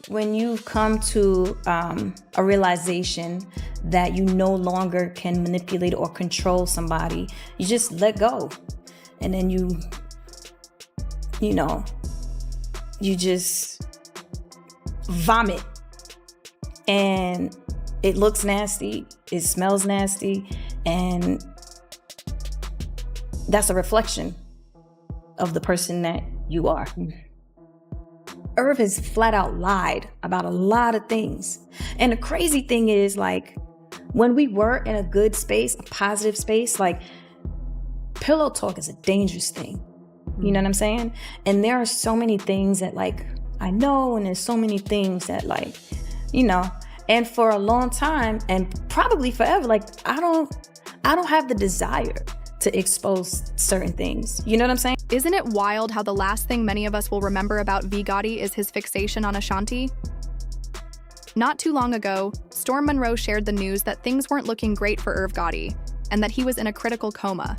when you come to a realization that you no longer can manipulate or control somebody, you just let go. And then you just vomit. And it looks nasty, it smells nasty, and that's a reflection of the person that you are. Irv has flat out lied about a lot of things. And the crazy thing is, like, when we were in a good space, a positive space, like, pillow talk is a dangerous thing. You know what I'm saying? And there are so many things that, like, I know, and there's so many things that, like, and for a long time, and probably forever, like, I don't have the desire to expose certain things. You know what I'm saying? Isn't it wild how the last thing many of us will remember about V. Gotti is his fixation on Ashanti? Not too long ago, Storm Monroe shared the news that things weren't looking great for Irv Gotti, and that he was in a critical coma.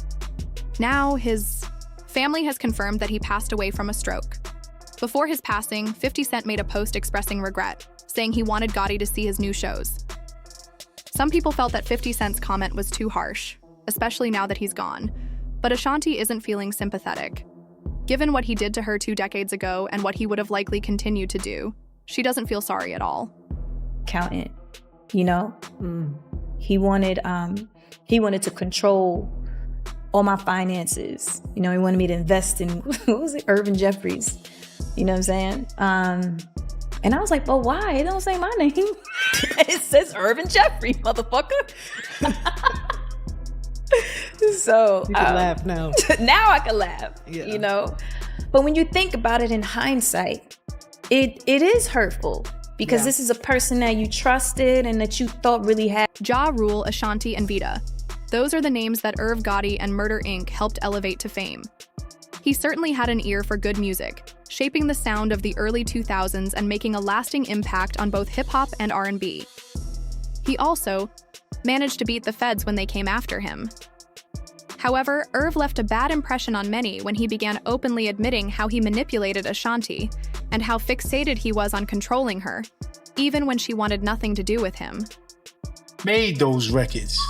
Now, his family has confirmed that he passed away from a stroke. Before his passing, 50 Cent made a post expressing regret, saying he wanted Gotti to see his new shows. Some people felt that 50 Cent's comment was too harsh, especially now that he's gone. But Ashanti isn't feeling sympathetic. Given what he did to her 2 decades ago and what he would have likely continued to do, she doesn't feel sorry at all. Accountant, he wanted to control all my finances. He wanted me to invest in, what was it, Irvin Jeffries. You know what I'm saying? And I was like, well, why? It don't say my name. It says Irvin Jeffrey, motherfucker. So you can laugh now. Now I can laugh, yeah. But when you think about it in hindsight, it is hurtful because this is a person that you trusted and that you thought really had. Ja Rule, Ashanti, and Vita. Those are the names that Irv Gotti and Murder Inc. helped elevate to fame. He certainly had an ear for good music, shaping the sound of the early 2000s and making a lasting impact on both hip-hop and R&B. He also managed to beat the feds when they came after him. However, Irv left a bad impression on many when he began openly admitting how he manipulated Ashanti and how fixated he was on controlling her, even when she wanted nothing to do with him. Made those records.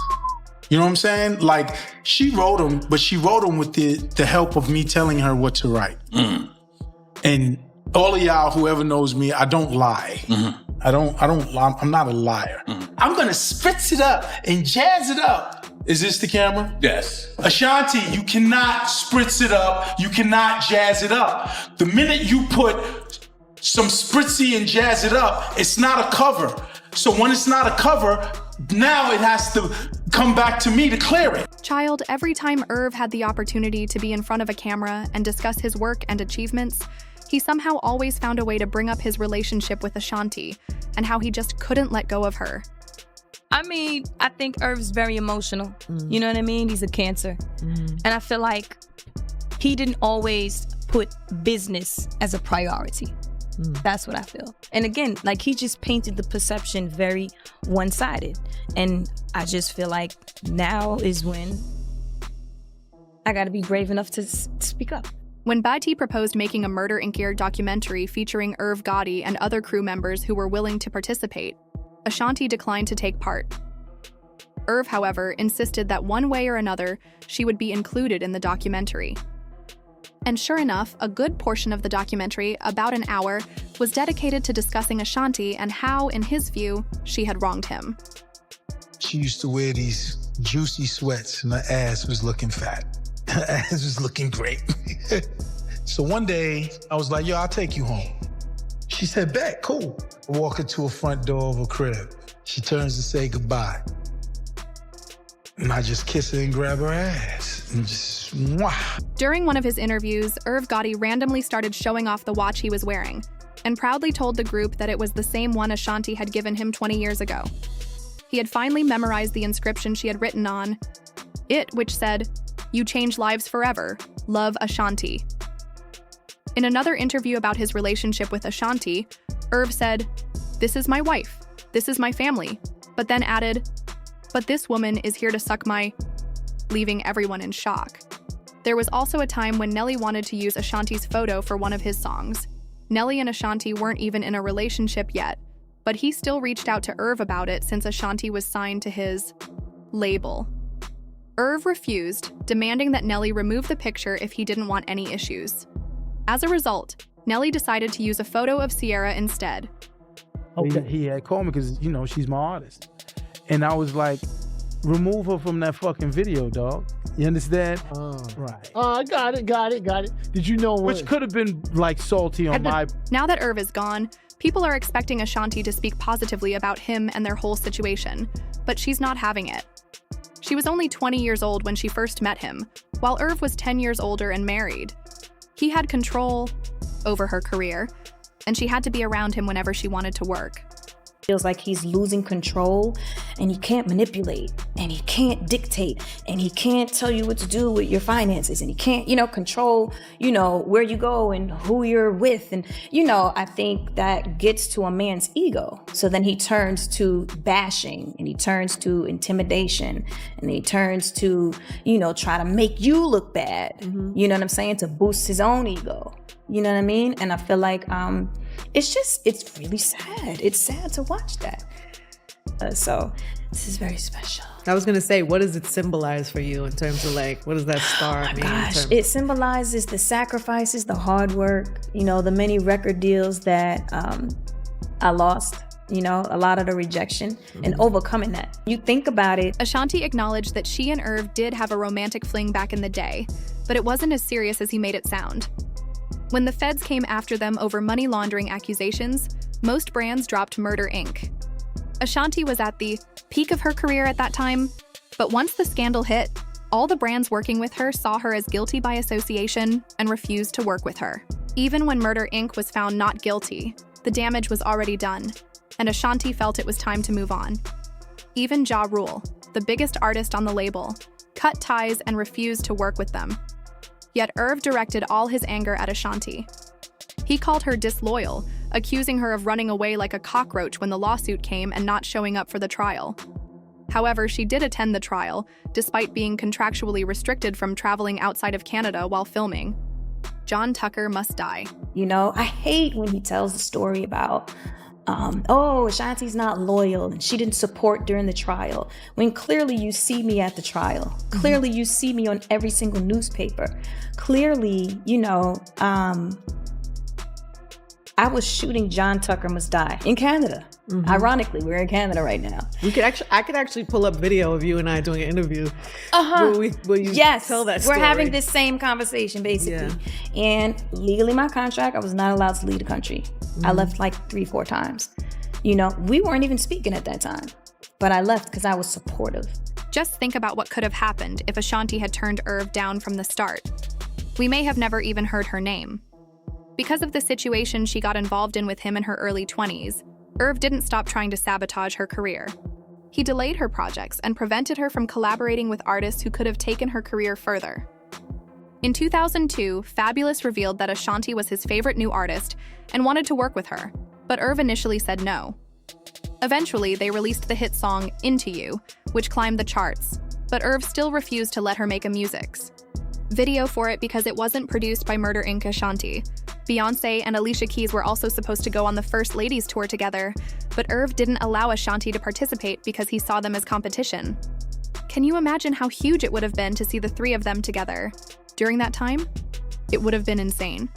You know what I'm saying? Like, she wrote them, but she wrote them with the help of me telling her what to write. And all of y'all, whoever knows me, I don't lie. I don't lie. I'm not a liar. I'm gonna spritz it up and jazz it up. Is this the camera? Yes. Ashanti, you cannot spritz it up. You cannot jazz it up. The minute you put some spritzy and jazz it up, it's not a cover. So when it's not a cover, now it has to come back to me to clear it. Child, every time Irv had the opportunity to be in front of a camera and discuss his work and achievements, he somehow always found a way to bring up his relationship with Ashanti and how he just couldn't let go of her. I mean, I think Irv's very emotional. You know what I mean? He's a Cancer. And I feel like he didn't always put business as a priority. That's what I feel. And again, like, he just painted the perception very one-sided. And I just feel like now is when I gotta be brave enough to speak up. When Batty proposed making a Murder Inc. documentary featuring Irv Gotti and other crew members who were willing to participate, Ashanti declined to take part. Irv, however, insisted that one way or another, she would be included in the documentary. And sure enough, a good portion of the documentary, about an hour, was dedicated to discussing Ashanti and how, in his view, she had wronged him. She used to wear these juicy sweats and her ass was looking fat. Her ass was looking great. So one day, I was like, yo, I'll take you home. She said, bet, cool. I walk her to a front door of her crib. She turns to say goodbye. And I just kiss her and grab her ass. And just, mwah. During one of his interviews, Irv Gotti randomly started showing off the watch he was wearing, and proudly told the group that it was the same one Ashanti had given him 20 years ago. He had finally memorized the inscription she had written on it, which said, "You change lives forever. Love, Ashanti." In another interview about his relationship with Ashanti, Irv said, "This is my wife. This is my family," but then added, "But this woman is here to suck my," leaving everyone in shock. There was also a time when Nelly wanted to use Ashanti's photo for one of his songs. Nelly and Ashanti weren't even in a relationship yet, but he still reached out to Irv about it since Ashanti was signed to his label. Irv refused, demanding that Nelly remove the picture if he didn't want any issues. As a result, Nelly decided to use a photo of Sierra instead. Okay. He had called me because, she's my artist. And I was like, remove her from that fucking video, dog. You understand? Right. Got it. Did you know what? Which could have been like salty on my... Now that Irv is gone, people are expecting Ashanti to speak positively about him and their whole situation, but she's not having it. She was only 20 years old when she first met him, while Irv was 10 years older and married. He had control over her career, and she had to be around him whenever she wanted to work. Feels like he's losing control, and he can't manipulate, and he can't dictate, and he can't tell you what to do with your finances, and he can't, control, where you go and who you're with. And, I think that gets to a man's ego. So then he turns to bashing, and he turns to intimidation, and he turns to, try to make you look bad. Mm-hmm. You know what I'm saying? To boost his own ego. You know what I mean? And I feel like it's really sad. It's sad to watch that. So this is very special. I was going to say, what does it symbolize for you in terms of what does that star mean? Gosh, it symbolizes the sacrifices, the hard work, the many record deals that I lost. A lot of the rejection and overcoming that. You think about it. Ashanti acknowledged that she and Irv did have a romantic fling back in the day, but it wasn't as serious as he made it sound. When the feds came after them over money laundering accusations, most brands dropped Murder, Inc. Ashanti was at the peak of her career at that time, but once the scandal hit, all the brands working with her saw her as guilty by association and refused to work with her. Even when Murder, Inc. was found not guilty, the damage was already done, and Ashanti felt it was time to move on. Even Ja Rule, the biggest artist on the label, cut ties and refused to work with them. Yet Irv directed all his anger at Ashanti. He called her disloyal, accusing her of running away like a cockroach when the lawsuit came and not showing up for the trial. However, she did attend the trial, despite being contractually restricted from traveling outside of Canada while filming. John Tucker must die. I hate when he tells the story about Ashanti's not loyal and she didn't support during the trial. When clearly you see me at the trial. Clearly you see me on every single newspaper. Clearly, I was shooting John Tucker Must Die in Canada. Mm-hmm. Ironically, we're in Canada right now. I could actually pull up video of you and I doing an interview. Where you tell that story. We're having this same conversation basically. Yeah. And legally, my contract, I was not allowed to leave the country. Mm-hmm. I left like 3-4 times. We weren't even speaking at that time, but I left because I was supportive. Just think about what could have happened if Ashanti had turned Irv down from the start. We may have never even heard her name. Because of the situation she got involved in with him in her early 20s, Irv didn't stop trying to sabotage her career. He delayed her projects and prevented her from collaborating with artists who could have taken her career further. In 2002, Fabulous revealed that Ashanti was his favorite new artist and wanted to work with her, but Irv initially said no. Eventually, they released the hit song Into You, which climbed the charts, but Irv still refused to let her make a music video for it because it wasn't produced by Murder, Inc. Ashanti. Beyonce and Alicia Keys were also supposed to go on the First Ladies tour together, but Irv didn't allow Ashanti to participate because he saw them as competition. Can you imagine how huge it would have been to see the three of them together? During that time, it would have been insane.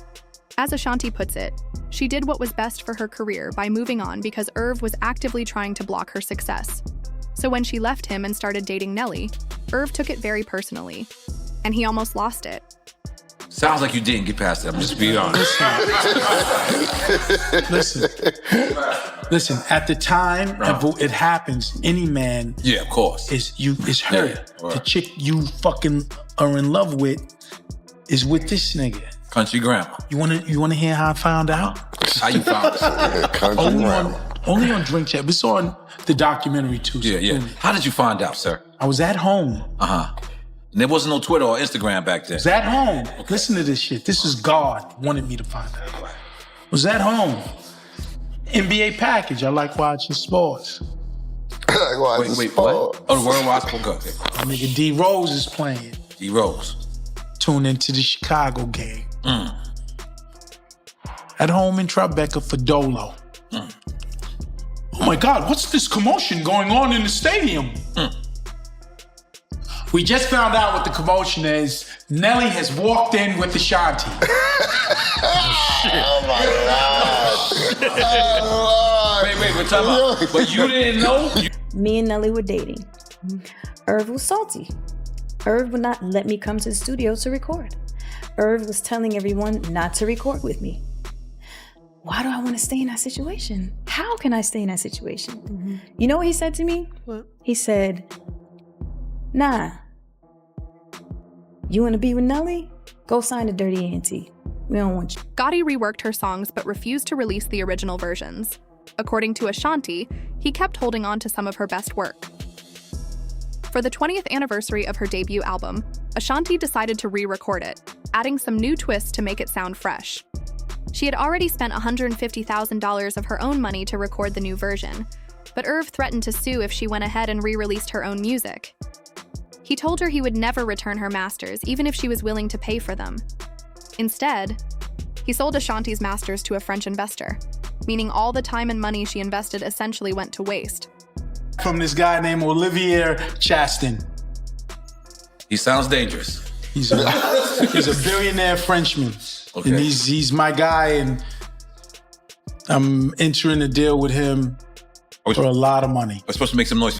As Ashanti puts it, she did what was best for her career by moving on because Irv was actively trying to block her success. So when she left him and started dating Nelly, Irv took it very personally, and he almost lost it. Sounds like you didn't get past that. I'm just being honest. Listen. At the time it happens, any man, of course, is hurt. Yeah, right. The chick you fucking are in love with is with this nigga. Country grandma. You wanna hear how I found out? How you found this? Only on Drink Chat. It's on the documentary too. Yeah. How did you find out, sir? I was at home. And there wasn't no Twitter or Instagram back then. I was at home. Okay. Listen to this shit. This is God wanted me to find out. I was at home. NBA package. I like watching sports. Wait, what? Oh, the Worldwide Sports. Okay. Nigga D Rose is playing. D Rose. Tune into the Chicago game. at home in Tribeca for Dolo. Oh my God, what's this commotion going on in the stadium? We just found out what the commotion is. Nelly has walked in with Ashanti. Oh my God. Wait, time out. But you didn't know? Me and Nelly were dating. Irv was salty. Irv would not let me come to the studio to record. Irv was telling everyone not to record with me. Why do I want to stay in that situation? How can I stay in that situation? Mm-hmm. You know what he said to me? What? He said, nah. You want to be with Nelly? Go sign a Dirty Auntie. We don't want you. Gotti reworked her songs but refused to release the original versions. According to Ashanti, he kept holding on to some of her best work. For the 20th anniversary of her debut album, Ashanti decided to re-record it, adding some new twists to make it sound fresh. She had already spent $150,000 of her own money to record the new version, but Irv threatened to sue if she went ahead and re-released her own music. He told her he would never return her masters, even if she was willing to pay for them. Instead, he sold Ashanti's masters to a French investor, meaning all the time and money she invested essentially went to waste. From this guy named Olivier Chastain. He sounds dangerous. He's a billionaire Frenchman. Okay. And he's my guy, and I'm entering a deal with him for a lot of money. I'm supposed to make some noise.